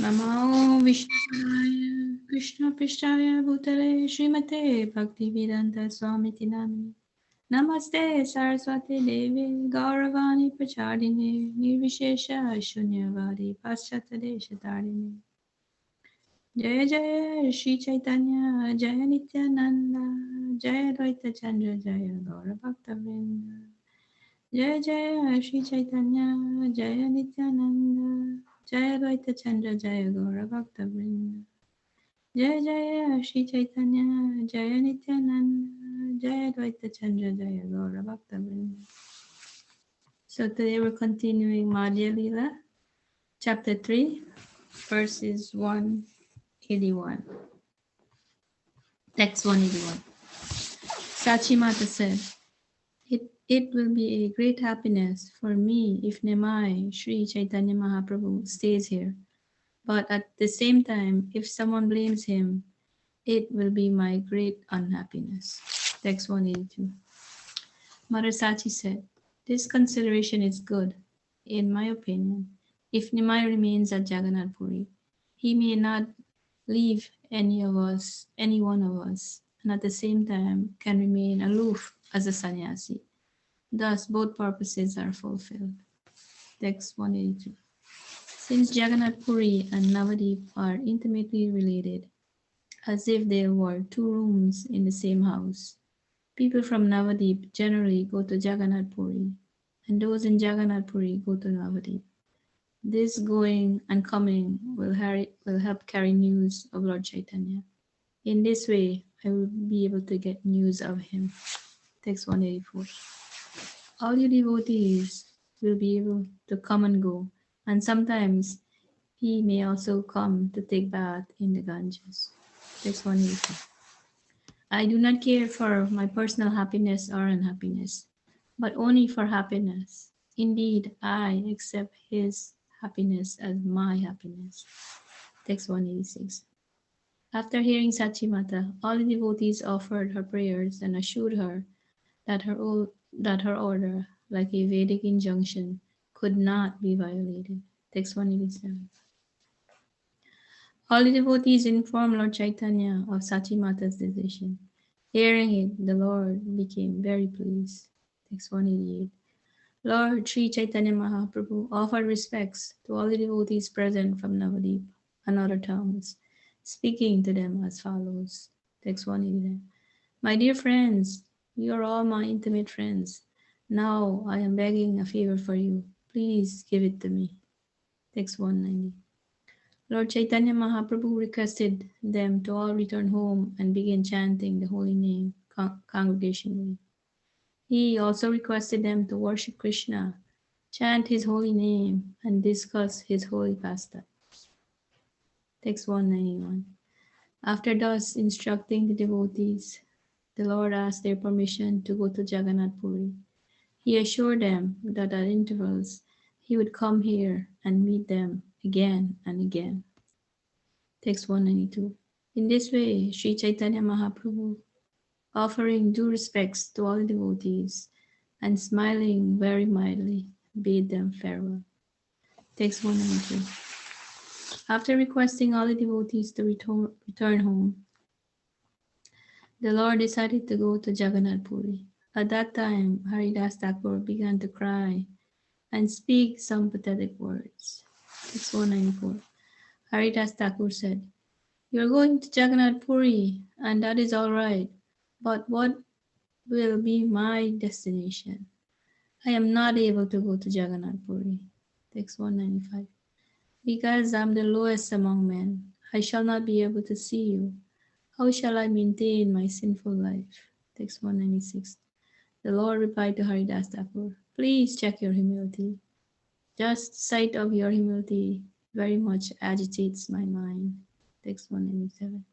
Namo Vishnaya Krishna Pishtaya Bhutale Srimate Bhaktivedanta Swamiti Namini Namaste Saraswati Devi Gauravani Pachadine Nirvishesha Shunyavadi Paschatadesha Tarini Jaya Jaya Shri Chaitanya Jaya Nityananda Jaya Dvaita Chandra Jaya Gaura Bhakta Vrinda Jaya Jaya Shri Chaitanya Jaya Nityananda Jaya Dvaita Chandra Jaya Gaura Bhakta Vrinda Jaya Jaya Shri Chaitanya Jaya Nityananda Jaya Dvaita Chandra Jaya Gaura Bhakta Vrinda. So today we're continuing Madhya Lila, chapter 3, verses 181. Text 181. Sachimata said, It will be a great happiness for me if Nimai, Sri Chaitanya Mahaprabhu, stays here. But at the same time, if someone blames him, it will be my great unhappiness. Text 182. Mother Sachi said, This consideration is good, in my opinion. If Nimai remains at Jagannath Puri, he may not leave any one of us, and at the same time can remain aloof as a sannyasi. Thus, both purposes are fulfilled. Text 182. Since Jagannath Puri and Navadip are intimately related, as if there were two rooms in the same house, people from Navadip generally go to Jagannath Puri, and those in Jagannath Puri go to Navadip. This going and coming will help carry news of Lord Chaitanya. In this way, I will be able to get news of him. Text 184. All you devotees will be able to come and go, and sometimes he may also come to take bath in the Ganges. Text 184. I do not care for my personal happiness or unhappiness, but only for happiness. Indeed, I accept his happiness as my happiness. Text 186. After hearing Sachimata, all the devotees offered her prayers and assured her that her order, like a Vedic injunction, could not be violated. Text 187. All the devotees informed Lord Chaitanya of Sachimata's decision. Hearing it, the Lord became very pleased. Text 188. Lord Sri Chaitanya Mahaprabhu offered respects to all the devotees present from Navadip and other towns, speaking to them as follows. Text 189. My dear friends, you are all my intimate friends. Now I am begging a favor for you. Please give it to me. Text 190. Lord Chaitanya Mahaprabhu requested them to all return home and begin chanting the holy name congregationally. He also requested them to worship Krishna, chant his holy name, and discuss his holy pastimes. Text 191. After thus instructing the devotees, the Lord asked their permission to go to Jagannath Puri. He assured them that at intervals he would come here and meet them again and again. Text 192. In this way, Sri Chaitanya Mahaprabhu, offering due respects to all devotees and smiling very mildly, bade them farewell. Text 193. After requesting all the devotees to return home, the Lord decided to go to Jagannath Puri. At that time, Haridas Thakur began to cry and speak some pathetic words. Text 194. Haridas Thakur said, You are going to Jagannath Puri, and that is all right. But what will be my destination? I am not able to go to Jagannath Puri. Text 195. Because I am the lowest among men, I shall not be able to see you. How shall I maintain my sinful life? Text 196. The Lord replied to Haridas Thakur, Please check your humility. Just sight of your humility very much agitates my mind. Text 197.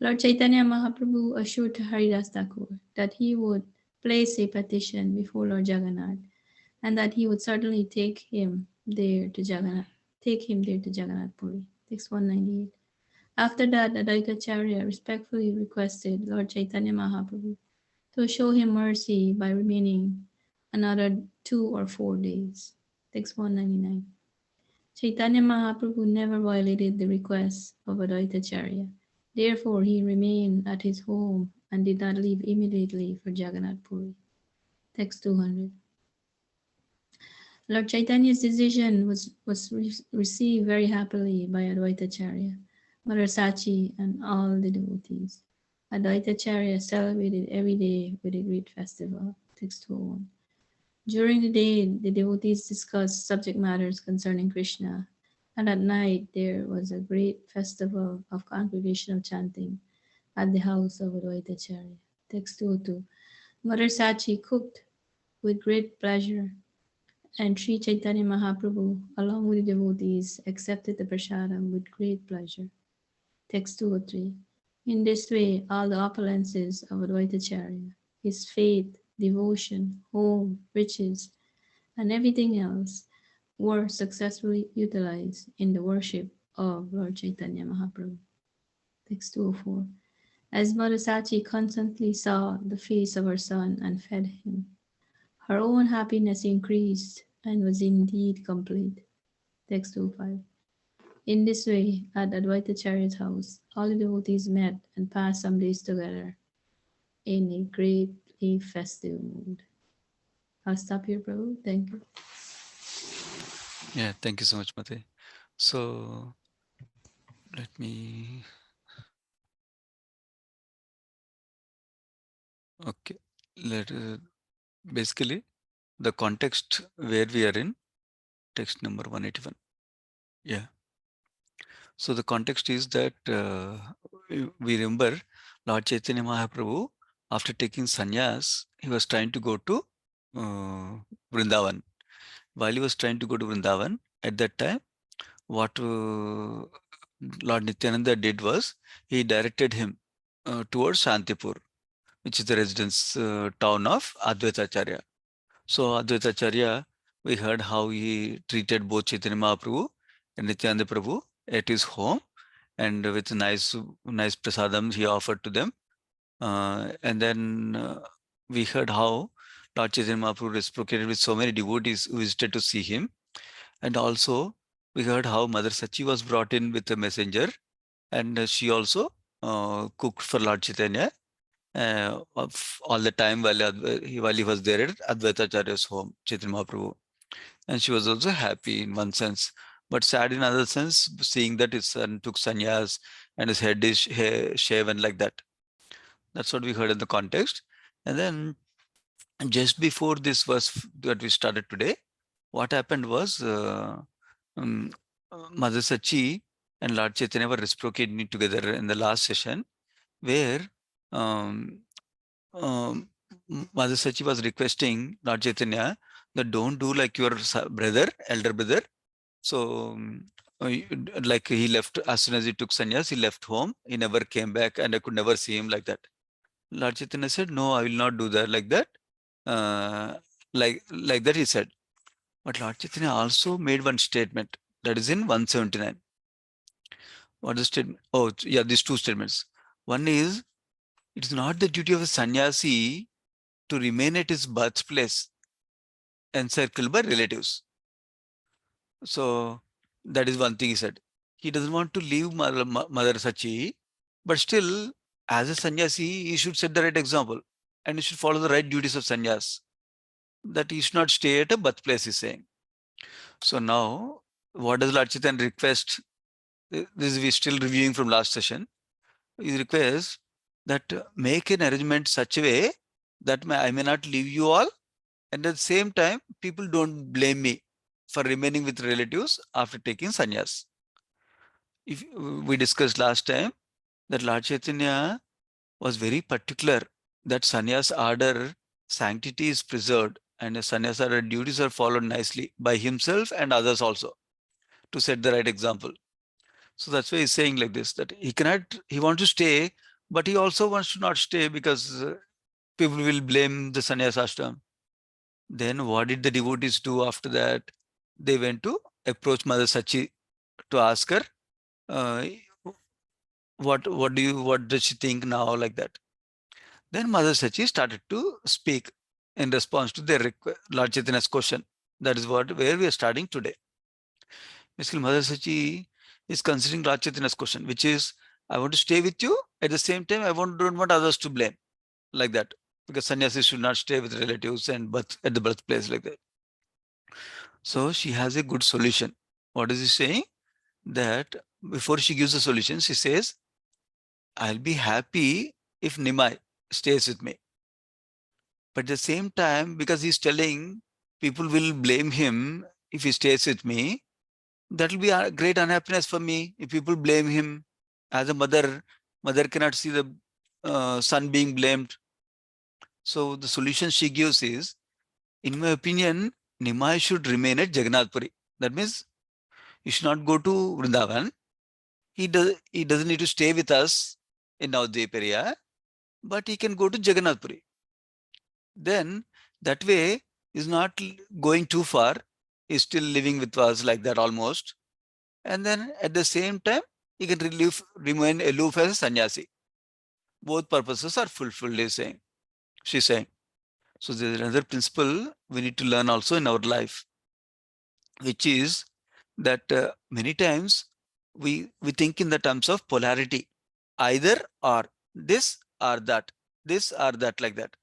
Lord Chaitanya Mahaprabhu assured Haridas Thakur that he would place a petition before Lord Jagannath and that he would certainly take him there to Jagannath Puri. Text 198. After that, Advaitacharya respectfully requested Lord Chaitanya Mahaprabhu to show him mercy by remaining another 2 or 4 days. Text 199. Chaitanya Mahaprabhu never violated the request of Advaitacharya. Therefore, he remained at his home and did not leave immediately for Jagannath Puri. Text 200. Lord Chaitanya's decision was received very happily by Advaitacharya, Mother Sachi, and all the devotees. Advaitacharya celebrated every day with a great festival. Text 201. During the day, the devotees discussed subject matters concerning Krishna, and at night there was a great festival of congregational chanting at the house of Advaitacharya. Text 202. Mother Sachi cooked with great pleasure, and Sri Chaitanya Mahaprabhu, along with the devotees, accepted the prasadam with great pleasure. Text 203. In this way, all the opulences of Advaitacharya, his faith, devotion, home, riches, and everything else were successfully utilized in the worship of Lord Chaitanya Mahaprabhu. Text 204. As Mother Sachi constantly saw the face of her son and fed him, her own happiness increased and was indeed complete. Text 205. In this way, at Advaitacharya's house, all the devotees met and passed some days together in a greatly festive mood. I'll stop here, Prabhu. Thank you. Yeah, thank you so much, Mate. So let me. Okay, let basically the context where we are in, text number 181. Yeah. So the context is that we remember Lord Chaitanya Mahaprabhu, after taking sannyas, he was trying to go to Vrindavan. While he was trying to go to Vrindavan, at that time, what Lord Nityananda did was he directed him towards Shantipur, which is the residence town of Advaita Acharya. So Advaita Acharya, we heard how he treated both Chaitanya Mahaprabhu and Nityananda Prabhu at his home, and with nice prasadam he offered to them. And then we heard how Lord Chaitanya Mahaprabhu reciprocated with so many devotees who visited to see him. And also we heard how Mother Sachi was brought in with a messenger, and she also cooked for Lord Chaitanya of all the time while he was there at Advaita Acharya's home, Chaitanya Mahaprabhu. And she was also happy in one sense, but sad in another sense, seeing that his son took sannyas and his head is shaven like that. That's what we heard in the context. And then just before this verse that we started today, what happened was um, Mother Sachi and Lord Chaitanya were reciprocating together in the last session, where um, um, Mother Sachi was requesting Lord Chaitanya that don't do like your brother, elder brother. So, like he left as soon as he took sannyas, he left home. He never came back, and I could never see him like that. Lord Chaitanya said, "No, I will not do that like that." Uh, like that, he said. But Lord Chaitanya also made one statement that is in 179. What is the statement? Oh, yeah, these two statements. One is, it is not the duty of a sannyasi to remain at his birthplace encircled by relatives. So that is one thing he said. He doesn't want to leave Mother Sachi, but still, as a sannyasi, he should set the right example and he should follow the right duties of sannyas. That he should not stay at a birthplace, he's saying. So now, what does Lord Chaitanya request? This is we still reviewing from last session. He requests that make an arrangement such a way that I may not leave you all, and at the same time, people don't blame me for remaining with relatives after taking sannyas. If we discussed last time that Lord Chaitanya was very particular that sannyas order sanctity is preserved and a sannyas order duties are followed nicely by himself and others also to set the right example. So that's why he's saying like this, that he wants to stay, but he also wants to not stay because people will blame the sannyas ashram. Then what did the devotees do after that? They went to approach Mother Sachi to ask her, uh, what does she think now, like that. Then Mother Sachi started to speak in response to their Lord Chaitanya's question. That is where we are starting today. Basically, Mother Sachi is considering Lord Chaitanya's question, which is, I want to stay with you. At the same time, don't want others to blame, like that. Because sannyasis should not stay with relatives and at the birthplace like that. So she has a good solution. What is she saying? That before she gives the solution, she says, I'll be happy if Nimai stays with me. But at the same time, because he's telling people will blame him if he stays with me, that will be a great unhappiness for me if people blame him. As a mother cannot see the son being blamed. So the solution she gives is, in my opinion, Nimai should remain at Jagannath Puri. That means he should not go to Vrindavan. He doesn't need to stay with us in Navadvip area, but he can go to Jagannath Puri. Then that way is not going too far. He's still living with us like that almost. And then at the same time, he can remain aloof as a sannyasi. Both purposes are fulfilled, she's saying. So there's another principle we need to learn also in our life, which is that many times we think in the terms of polarity, either or, this or that, like that.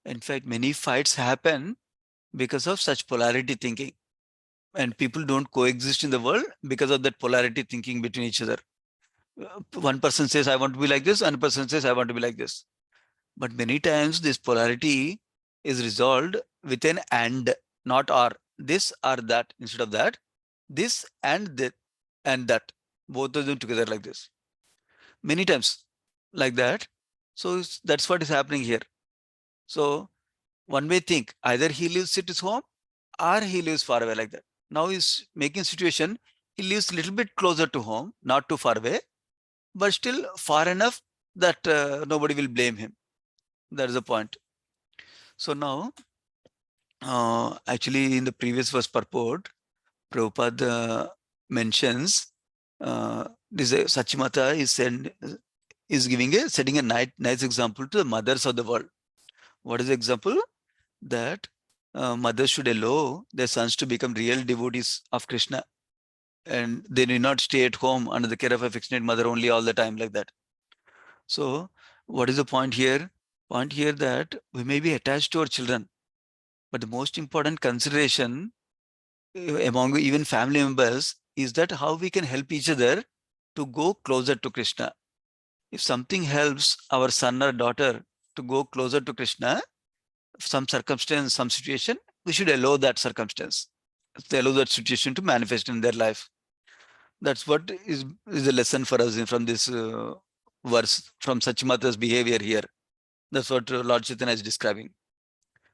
In fact, many fights happen because of such polarity thinking, and people don't coexist in the world because of that polarity thinking between each other. One person says I want to be like this, another person says I want to be like this. But many times this polarity is resolved with an and, not or. This or that. Instead of that, this and that, and that, both of them together like this. Many times like that. So that's what is happening here. So one may think either he lives at his home or he lives far away, like that. Now he's making situation, he lives a little bit closer to home, not too far away, but still far enough that nobody will blame him. That is the point. So now, actually, in the previous verse purport, Prabhupada mentions this Sachimata is setting a nice example to the mothers of the world. What is the example? That mothers should allow their sons to become real devotees of Krishna, and they need not stay at home under the care of a affectionate mother only all the time, like that. So, what is the point here? Point here that we may be attached to our children, but the most important consideration among even family members is that how we can help each other to go closer to Krishna. If something helps our son or daughter to go closer to Krishna, some circumstance, some situation, we should allow that circumstance, allow that situation to manifest in their life. That's what is a lesson for us from this verse, from Sachimata's behavior here. That's what Lord Chaitanya is describing.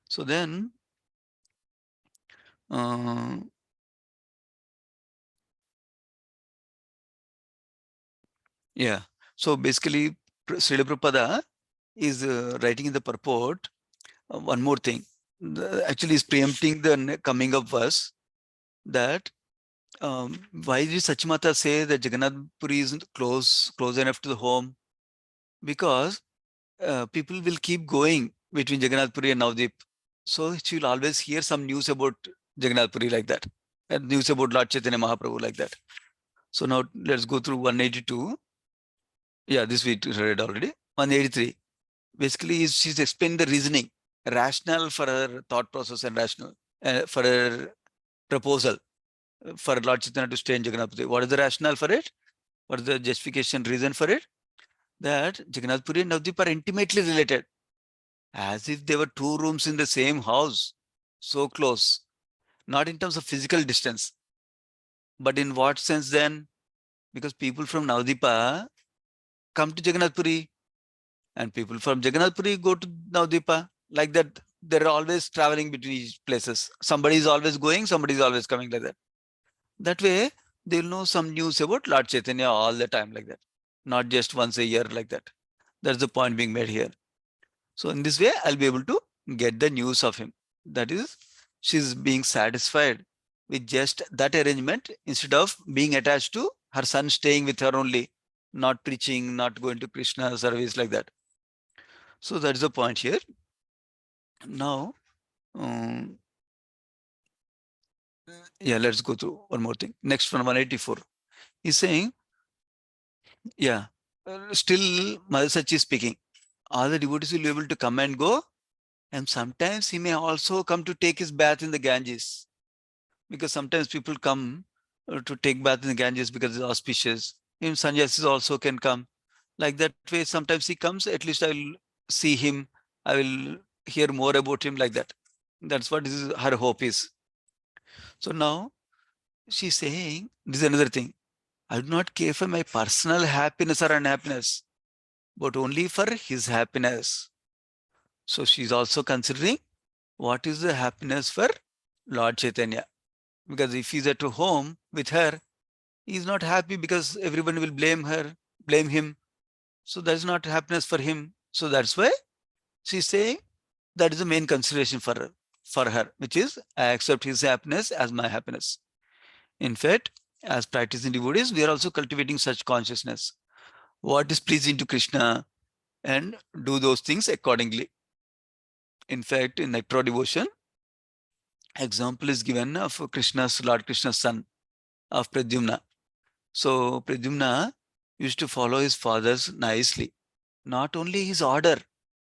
So then, uh, yeah. So basically, Srila Prabhupada is writing in the purport one more thing. Actually, is preempting the coming up verse, that why did Sachimata say that Jagannath Puri is close enough to the home? Because people will keep going between Jagannath Puri and Navadip. So she will always hear some news about Jagannath Puri like that, and news about Lord Chaitanya Mahaprabhu like that. So now let's go through 182. Yeah, this we read already. 183. Basically, she's explained the reasoning, rationale for her thought process and rational for her proposal for Lord Chaitanya to stay in Jagannath Puri. What is the rationale for it? What is the justification reason for it? That Jagannath Puri and Navadip are intimately related, as if they were two rooms in the same house, so close. Not in terms of physical distance, but in what sense then? Because people from Navadipa come to Jagannath Puri, and people from Jagannath Puri go to Navadipa. Like that, they're always traveling between each places. Somebody is always going, somebody is always coming, like that. That way, they'll know some news about Lord Chaitanya all the time, like that. Not just once a year, like that. That's the point being made here. So in this way, I'll be able to get the news of him. That is, she's being satisfied with just that arrangement instead of being attached to her son staying with her only, not preaching, not going to Krishna service, like that. So that is the point here. Now, um, Yeah, let's go through one more thing. Next one, 184. He's saying, yeah, still Mother Sachi is speaking. All the devotees will be able to come and go, and sometimes he may also come to take his bath in the Ganges, because sometimes people come to take bath in the Ganges because it's auspicious. Even sannyasis also can come. Like that way, sometimes he comes, at least I will see him, I will hear more about him, like that. That's what her hope is. So now she's saying, this is another thing. I do not care for my personal happiness or unhappiness, but only for his happiness. So she's also considering what is the happiness for Lord Chaitanya. Because if he's at home with her, he's not happy because everyone will blame him. So that's not happiness for him. So that's why she's saying that is the main consideration for her, which is I accept his happiness as my happiness. In fact, as practicing devotees, we are also cultivating such consciousness. What is pleasing to Krishna, and do those things accordingly. In fact, in Nectar devotion, example is given of Lord Krishna's son, of Pradyumna. So Pradyumna used to follow his father's nicely. Not only his order,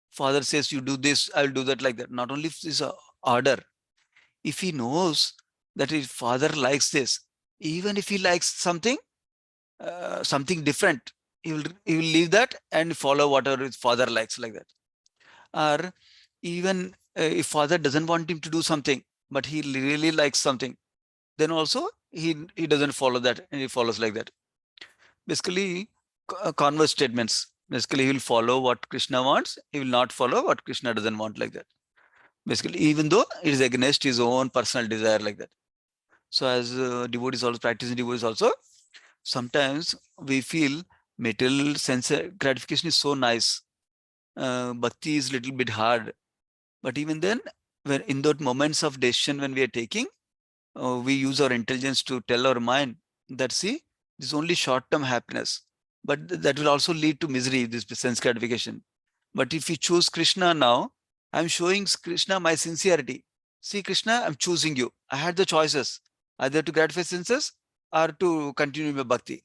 father says you do this, I'll do that, like that. Not only his order, if he knows that his father likes this, even if he likes something different, he will leave that and follow whatever his father likes, like that. Or even if father doesn't want him to do something, but he really likes something, then also he doesn't follow that, and he follows like that. Basically, converse statements. Basically, he will follow what Krishna wants. He will not follow what Krishna doesn't want, like that. Basically, even though it is against his own personal desire, like that. So, as devotees also, practicing devotees also, sometimes we feel material sense gratification is so nice. Bhakti is little bit hard. But even then, when in those moments of decision when we are taking, we use our intelligence to tell our mind that, see, this is only short-term happiness, but that will also lead to misery, this sense gratification. But if you choose Krishna now, I'm showing Krishna my sincerity. See, Krishna, I'm choosing you. I had the choices, either to gratify senses or to continue my bhakti.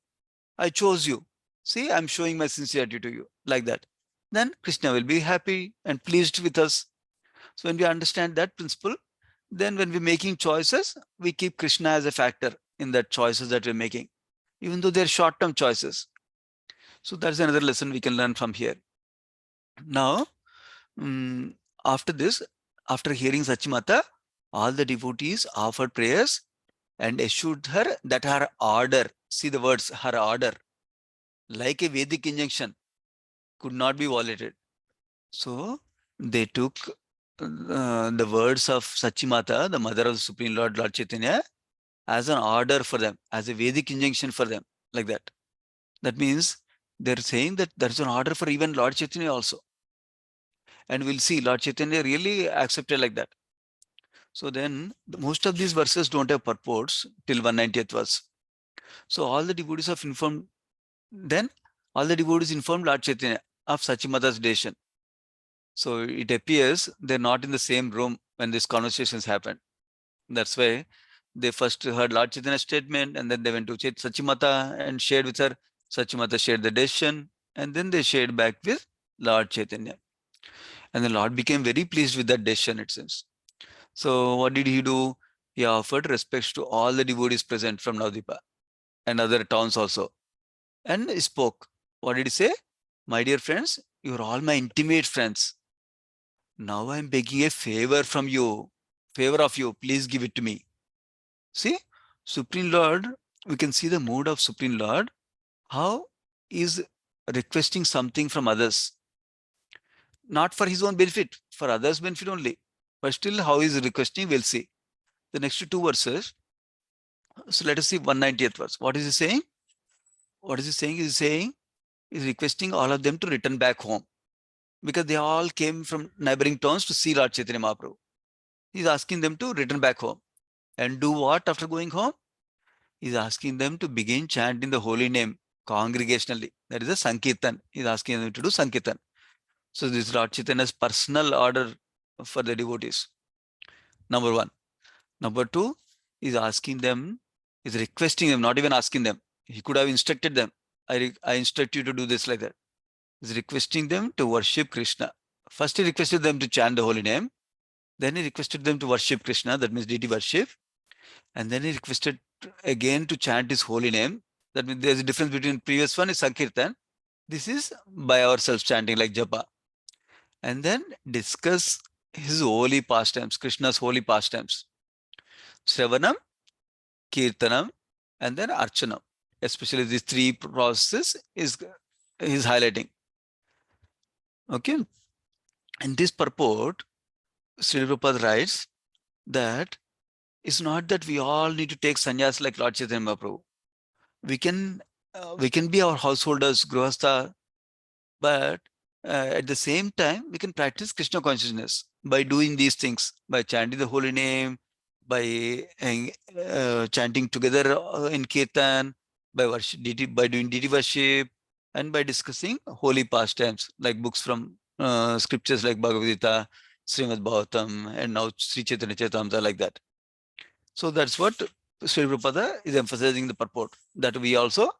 I chose you. See, I'm showing my sincerity to you, like that. Then Krishna will be happy and pleased with us. So when we understand that principle, then when we're making choices, we keep Krishna as a factor in that choices that we're making, even though they're short-term choices. So that's another lesson we can learn from here. Now, um, after this, after hearing Sachimata, all the devotees offered prayers and assured her that her order, see the words, her order, like a Vedic injunction, could not be violated. So they took the words of Sachimata, the mother of the Supreme Lord, Lord Chaitanya, as an order for them, as a Vedic injunction for them, like that. That means they're saying that there's an order for even Lord Chaitanya also. And we'll see Lord Chaitanya really accepted like that. So then most of these verses don't have purports till 190th verse. So all the devotees have informed, then all the devotees informed Lord Chaitanya of Sachimata's decision. So it appears they're not in the same room when these conversations happened. That's why they first heard Lord Chaitanya's statement, and then they went to Sachimata and shared with her. Sachimata shared the decision, and then they shared back with Lord Chaitanya. And the Lord became very pleased with that decision, it seems. So what did he do? He offered respects to all the devotees present from Navdipa and other towns also. And he spoke. What did he say? My dear friends, you're all my intimate friends. Now I'm begging a favor from you. Favor of you, please give it to me. See, Supreme Lord, we can see the mood of Supreme Lord, how is requesting something from others, not for his own benefit, for others' benefit only. But still, how is requesting, we'll see. The next two verses, so let us see 190th verse. What is he saying? What is he saying? He's saying, he's requesting all of them to return back home because they all came from neighboring towns to see Lord Chaitanya Mahaprabhu. He's asking them to return back home. And do what after going home? He's asking them to begin chanting the holy name congregationally. That is a Sankirtan. He's asking them to do Sankirtan. So this is Lord Chaitanya's personal order for the devotees. Number one. Number two, is asking them, is requesting them, not even asking them. He could have instructed them. I instruct you to do this like that. He's requesting them to worship Krishna. First, he requested them to chant the holy name. Then he requested them to worship Krishna, that means deity worship. And then he requested again to chant his holy name. That means there's a difference between previous one is Sankirtan. This is by ourselves chanting like Japa. And then discuss his holy pastimes, Krishna's holy pastimes. Shravanam, Kirtanam, and then Archanam. Especially these three processes is highlighting. Okay. In this purport, Sri Prabhupada writes that it's not that we all need to take sannyas like Lord Chaitanya Mahaprabhu. We can be our householders, grihastha, but at the same time, we can practice Krishna consciousness by doing these things, by chanting the holy name, by chanting together in kirtan, by by doing deity worship, and by discussing holy pastimes like books from scriptures like Bhagavad Gita, Srimad Bhagavatam, and now Sri Chaitanya Charitamrita, like that. So that's what Sri Prabhupada is emphasizing the purport, that we also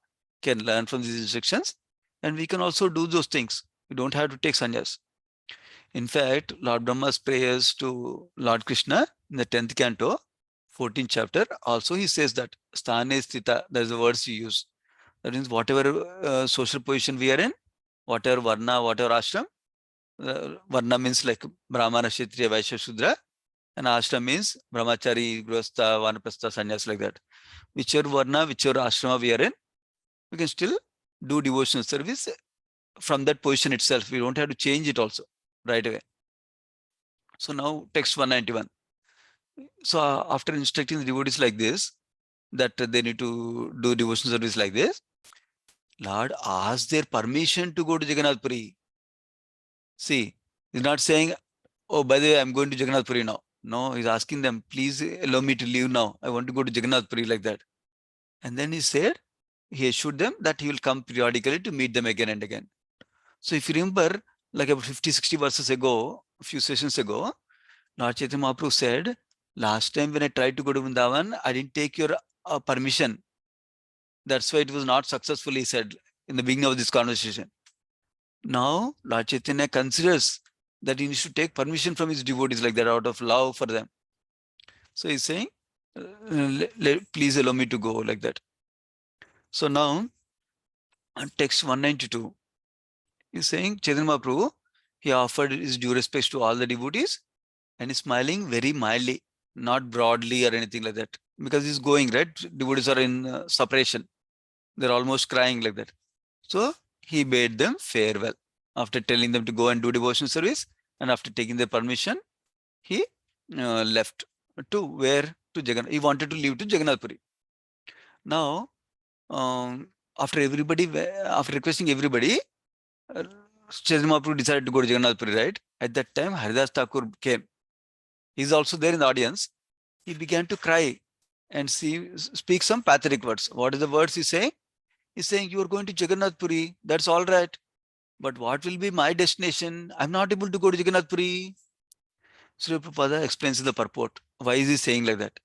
can learn from these instructions and we can also do those things. We don't have to take sannyas. In fact, Lord Brahma's prayers to Lord Krishna in the 10th canto, 14th chapter, also he says that sthane sthita, that's the words he used. That means whatever social position we are in, whatever varna, whatever ashram, varna means like Brahmana, Kshatriya, Vaishya, Shudra, and ashram means brahmachari, grihastha, vanaprastha, sannyas, like that. Whichever varna, whichever ashrama we are in, we can still do devotional service from that position itself. We don't have to change it also right away. So now text 191. So after instructing the devotees like this, that they need to do devotional service like this, Lord asked their permission to go to Jagannath Puri. See, he's not saying, oh, by the way, I'm going to Jagannath Puri now. No, he's asking them, please allow me to leave now. I want to go to Jagannath Puri, like that. And then he said, he assured them that he will come periodically to meet them again and again. So if you remember, like about 50, 60 verses ago, a few sessions ago, Lord Chaitanya Mahaprabhu said, last time when I tried to go to Vrindavan, I didn't take your permission. That's why it was not successful, he said in the beginning of this conversation. Now, Lord Chaitanya considers that he needs to take permission from his devotees like that out of love for them. So he's saying, please allow me to go, like that. So now, on text 192, he's saying, Chaitanya Mahaprabhu, he offered his due respects to all the devotees and is smiling very mildly, not broadly or anything like that. Because he's going, right? Devotees are in separation. They're almost crying like that. So he bade them farewell. After telling them to go and do devotional service, and after taking their permission, he left to where? To Jagannath. He wanted to leave to Jagannath Puri. Now, after requesting everybody, Chaitanya Mahaprabhu decided to go to Jagannath Puri, right? At that time, Haridas Thakur came. He's also there in the audience. He began to cry and speak some pathetic words. What is the words he's saying? He's saying, you are going to Jagannath Puri. That's all right. But what will be my destination? I'm not able to go to Jagannath Puri. Sri Prabhupada explains the purport. Why is he saying like that?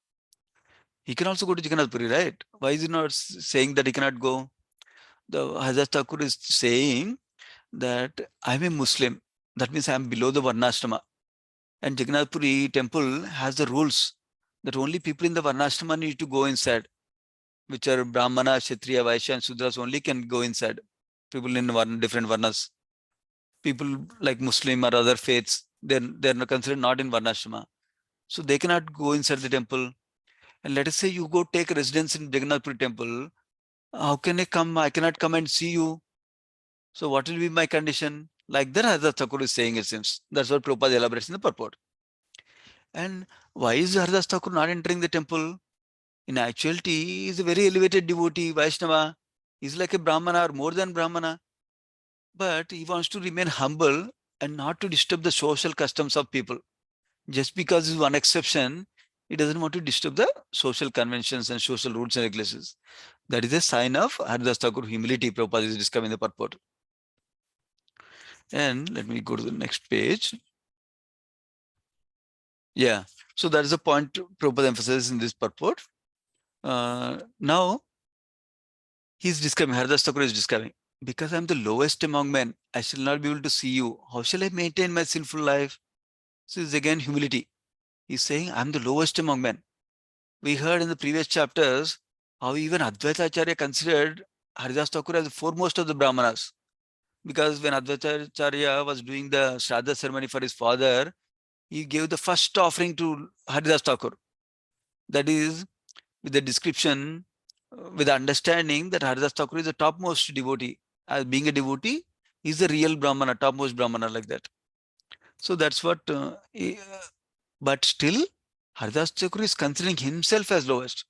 He can also go to Jagannath Puri, right? Why is he not saying that he cannot go? The Haridas Thakur is saying that I'm a Muslim. That means I'm below the Varnashrama. And Jagannath Puri temple has the rules that only people in the Varnashrama need to go inside, which are Brahmana, Kshatriya, Vaishya, and Sudras only can go inside. People in different Varnas. People like Muslim or other faiths, they're considered not in Varnashrama. So they cannot go inside the temple. And let us say you go take residence in Jagannath Puri temple. How can I come? I cannot come and see you. So what will be my condition? Like that, Haridas Thakur is saying, it seems. That's what Prabhupada elaborates in the purport. And why is Haridas Thakur not entering the temple? In actuality, he is a very elevated devotee, Vaishnava. He's like a Brahmana or more than Brahmana. But he wants to remain humble and not to disturb the social customs of people. Just because he's one exception, he doesn't want to disturb the social conventions and social rules and regulations. That is a sign of Haridas Thakur humility, Prabhupada is describing the purport. And let me go to the next page. Yeah. So that is the point Prabhupada emphasizes in this purport. Now he's describing, Haridas Thakur is describing, because I'm the lowest among men, I shall not be able to see you. How shall I maintain my sinful life? So it's again humility. He's saying, I'm the lowest among men. We heard in the previous chapters how even Advaita Acharya considered Haridas Thakur as the foremost of the Brahmanas. Because when Advaita Acharya was doing the Shraddha ceremony for his father, he gave the first offering to Haridas Thakur. That is, with the description, with the understanding that Haridas Thakur is the topmost devotee. As being a devotee, he's the real Brahmana, topmost Brahmana, like that. So that's what, but still, Haridas Thakur is considering himself as lowest.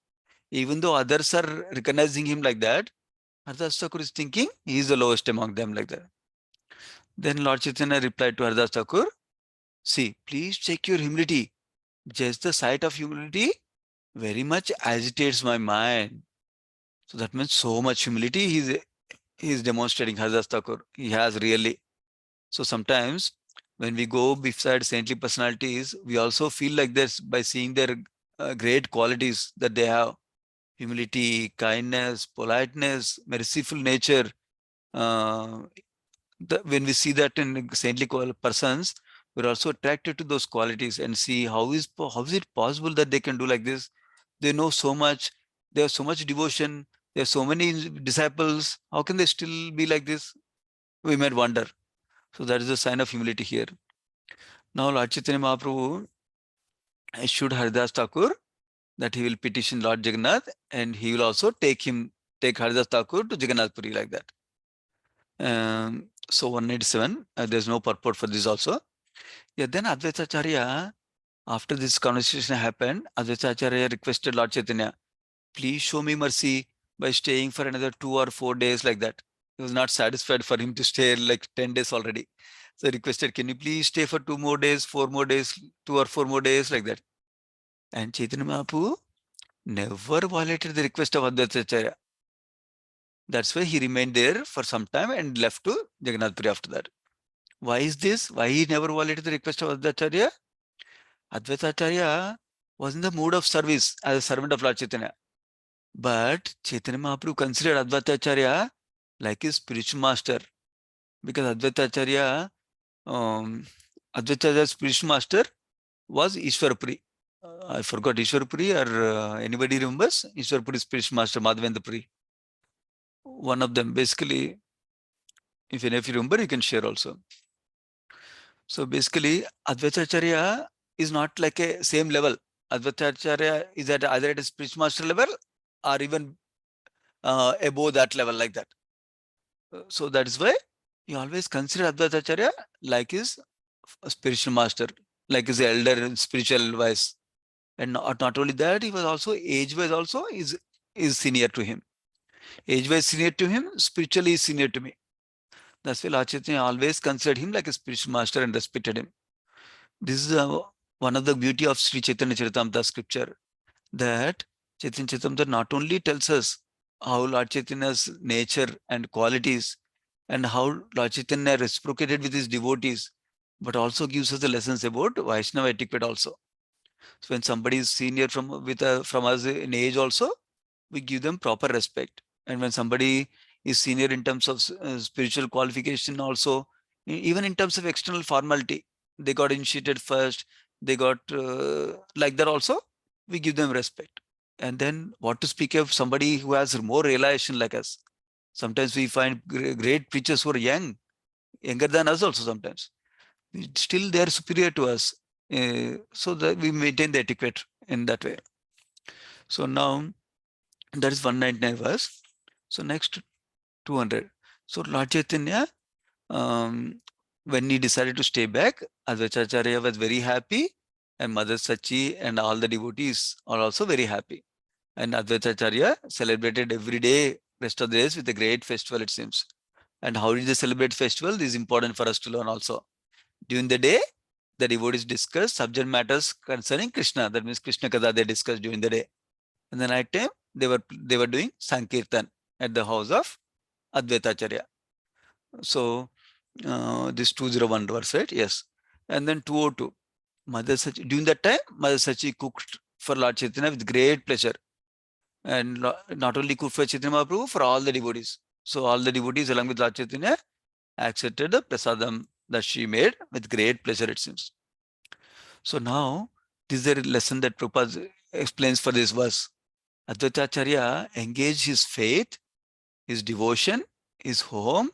Even though others are recognizing him like that, Haridas Thakur is thinking he is the lowest among them, like that. Then Lord Chaitanya replied to Haridas Thakur, see, please check your humility. Just the sight of humility very much agitates my mind. So that means so much humility he is demonstrating, Haridas Thakur. He has really. So sometimes when we go beside saintly personalities, we also feel like this by seeing their great qualities that they have: humility, kindness, politeness, merciful nature. Uh, when we see that in saintly persons, we're also attracted to those qualities and see how is it possible that they can do like this. They know so much, they have so much devotion, they have so many disciples. How can they still be like this? We might wonder. So that is a sign of humility here. Now Lord Chaitanya Mahaprabhu assured Haridas Thakur that he will petition Lord Jagannath and he will also take Haridas Thakur to Jagannath Puri, like that. So 187, there's no purport for this also. Yeah, then Advaita Acharya, after this conversation happened, Advaita Acharya requested Lord Chaitanya, please show me mercy by staying for another 2 or 4 days, like that. He was not satisfied for him to stay like 10 days already. So he requested, can you please stay for 2 more days, 4 more days, 2 or 4 more days, like that. And Chaitanya Mahaprabhu never violated the request of Advaita Acharya. That's why he remained there for some time and left to Jagannath Puri after that. Why is this? Why he never violated the request of Advaita Acharya? Advaita Acharya was in the mood of service as a servant of Lord Chaitanya. But Chaitanya Mahaprabhu considered Advaita Acharya like his spiritual master. Because Advaita Acharya's spiritual master was Ishwarpuri. I forgot Ishwarpuri, or anybody remembers? Ishwarpuri's spiritual master, Madhavendra. One of them, basically, if any of you remember, you can share also. So basically, Advaita Acharya is not like a same level. Advaita Acharya is at either at a spiritual master level or even above that level, like that. So that is why he always consider Advaita Acharya like his spiritual master, like his elder in spiritual wise. And not only that, he was also age-wise also is senior to him. Age-wise senior to him, spiritually senior to me. That's why Lord Chaitanya always considered him like a spiritual master and respected him. This is one of the beauty of Sri Chaitanya Charitamrita scripture, that Chaitanya Charitamrita not only tells us how Lord Chaitanya's nature and qualities and how Lord Chaitanya reciprocated with his devotees, but also gives us the lessons about Vaishnava etiquette also. So when somebody is senior from us in age also, we give them proper respect. And when somebody is senior in terms of spiritual qualification also, even in terms of external formality, they got initiated first, they got like that also, we give them respect. And then what to speak of somebody who has more realization like us? Sometimes we find great preachers who are younger than us also sometimes. Still they are superior to us. So that we maintain the etiquette in that way. So now that is 199 verse. So next 200. So Lord Chaitanya, um, when he decided to stay back, Advaita was very happy, and Mother Sachi and all the devotees are also very happy. And Advaita celebrated every day, rest of the days, with a great festival, it seems. And how did they celebrate festival? This is important for us to learn also. During the day, the devotees discuss subject matters concerning Krishna. That means Krishna Katha they discussed during the day. In the night time, they were doing Sankirtan at the house of Advaita Acharya. So this 201 verse, right? Yes. And then 202. Mother Sachi, during that time, Mother Sachi cooked for Lord Chaitanya with great pleasure. And not only cooked for Chaitanya Mahaprabhu, for all the devotees. So all the devotees along with Lord Chaitanya accepted the prasadam that she made with great pleasure, it seems. So now, this is a lesson that Prabhupada explains for this verse. Advaita Acharya engaged his faith, his devotion, his home,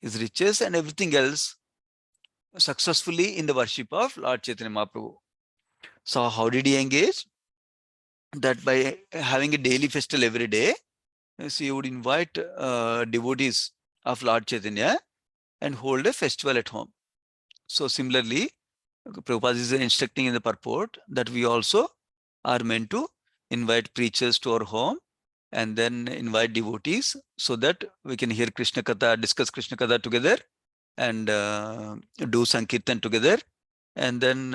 his riches, and everything else successfully in the worship of Lord Chaitanya Mahaprabhu. So how did he engage? That by having a daily festival every day, so he would invite devotees of Lord Chaitanya and hold a festival at home. So similarly, Prabhupada is instructing in the purport that we also are meant to invite preachers to our home and then invite devotees so that we can hear Krishna Katha, discuss Krishna Katha together and do Sankirtan together and then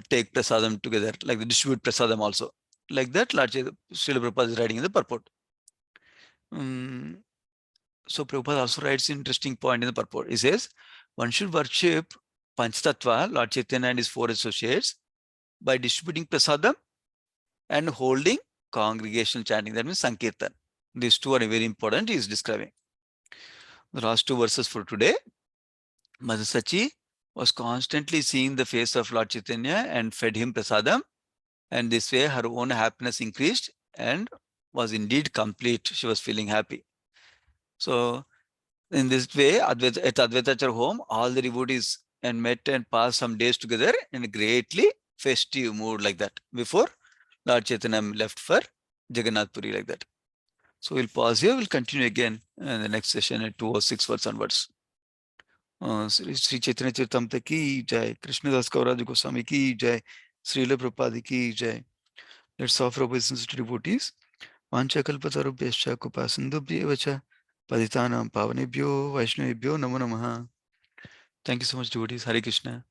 take prasadam together, like the distribute prasadam also. Like that, Srila Prabhupada is writing in the purport. So Prabhupada also writes an interesting point in the purport. He says, one should worship Panchtattva, Lord Chaitanya and his four associates, by distributing prasadam and holding congregational chanting. That means Sankirtan. These two are very important, he is describing. The last two verses for today. Mother Sachi was constantly seeing the face of Lord Chaitanya and fed him prasadam. And this way her own happiness increased and was indeed complete. She was feeling happy. So in this way, at Advaitacharya home, all the devotees and met and passed some days together in a greatly festive mood like that before Lord Chaitanya left for Jagannath Puri like that. So we'll pause here. We'll continue again in the next session at 206 words onwards. Sri Chaitanya Charitamrita ki jai, Krishnadas Kaviraj Goswami ki jai, Srila Prabhupada ki jai. Let's offer obeisance to devotees. Vanchakalpatarubhyascha Kupasindubhyevacha Paditanam Pavanebhyo Vaishnavebhyo Namo Namaha. Thank you so much, devotees. Hare Krishna.